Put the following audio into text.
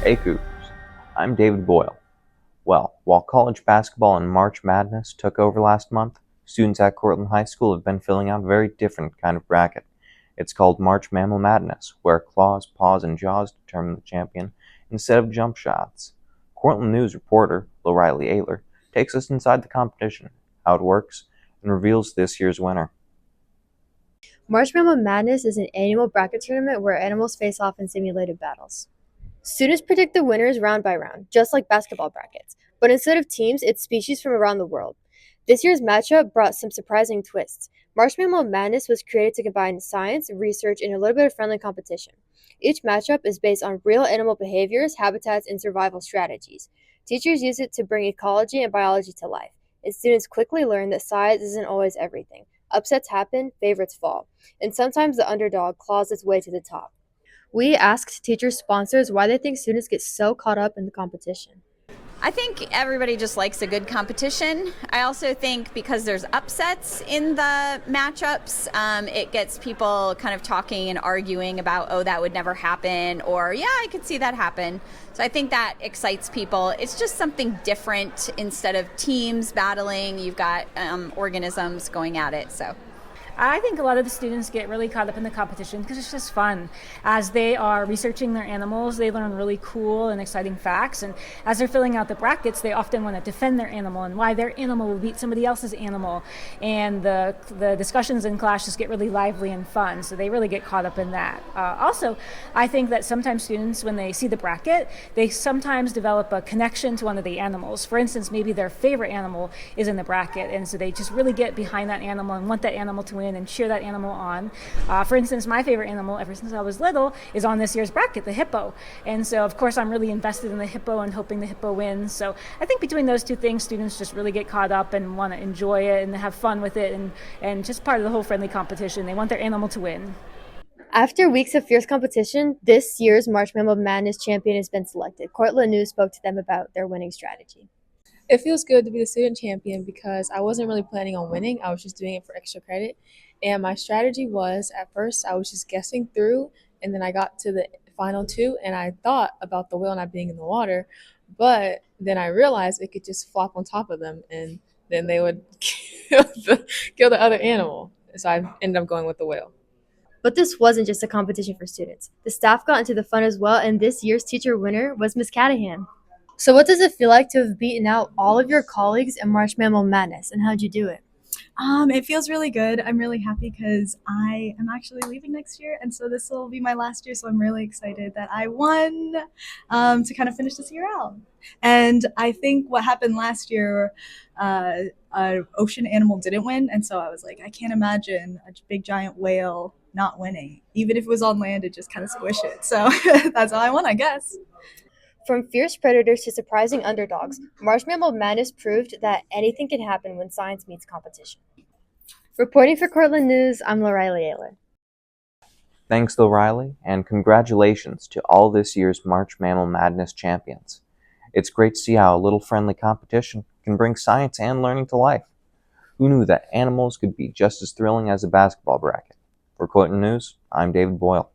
Hey Cougars, I'm David Boyle. Well, while college basketball and March Madness took over last month, students at Courtland High School have been filling out a very different kind of bracket. It's called March Mammal Madness, where claws, paws, and jaws determine the champion instead of jump shots. Courtland News reporter Riley Ayler takes us inside the competition, how it works, and reveals this year's winner. March Mammal Madness is an annual bracket tournament where animals face off in simulated battles. Students predict the winners round by round, just like basketball brackets, but instead of teams, it's species from around the world. This year's matchup brought some surprising twists. March Mammal Madness was created to combine science, research, and a little bit of friendly competition. Each matchup is based on real animal behaviors, habitats, and survival strategies. Teachers use it to bring ecology and biology to life, and students quickly learn that size isn't always everything. Upsets happen, favorites fall, and sometimes the underdog claws its way to the top. We asked teacher sponsors why they think students get so caught up in the competition. I think everybody just likes a good competition. I also think because there's upsets in the matchups, it gets people kind of talking and arguing about, oh, that would never happen, or yeah, I could see that happen. So I think that excites people. It's just something different. Instead of teams battling, you've got organisms going at it. So I think a lot of the students get really caught up in the competition because it's just fun. As they are researching their animals, they learn really cool and exciting facts. And as they're filling out the brackets, they often want to defend their animal and why their animal will beat somebody else's animal. And the discussions in class just get really lively and fun. So they really get caught up in that. Also, I think that sometimes students, when they see the bracket, they sometimes develop a connection to one of the animals. For instance, maybe their favorite animal is in the bracket. And so they just really get behind that animal and want that animal to win and cheer that animal on. For instance, my favorite animal ever since I was little is on this year's bracket, the hippo. And so, of course, I'm really invested in the hippo and hoping the hippo wins. So I think between those two things, students just really get caught up and want to enjoy it and have fun with it and just part of the whole friendly competition. They want their animal to win. After weeks of fierce competition, this year's March Mammal Madness champion has been selected. Courtland News spoke to them about their winning strategy. It feels good to be the student champion because I wasn't really planning on winning. I was just doing it for extra credit. And my strategy was at first I was just guessing through, and then I got to the final two and I thought about the whale not being in the water, but then I realized it could just flop on top of them and then they would kill the other animal. So I ended up going with the whale. But this wasn't just a competition for students. The staff got into the fun as well, and this year's teacher winner was Miss Callahan. So what does it feel like to have beaten out all of your colleagues in March Mammal Madness, and how'd you do it? It feels really good. I'm really happy because I am actually leaving next year, and so this will be my last year. So I'm really excited that I won to kind of finish this year out. And I think what happened last year, an ocean animal didn't win, and so I was like, I can't imagine a big giant whale not winning. Even if it was on land, it just kind of squish it. So that's how I won, I guess. From fierce predators to surprising underdogs, March Mammal Madness proved that anything can happen when science meets competition. Reporting for Courtland News, I'm Riley Ayler. Thanks, Riley, and congratulations to all this year's March Mammal Madness champions. It's great to see how a little friendly competition can bring science and learning to life. Who knew that animals could be just as thrilling as a basketball bracket? For Courtland News, I'm David Boyle.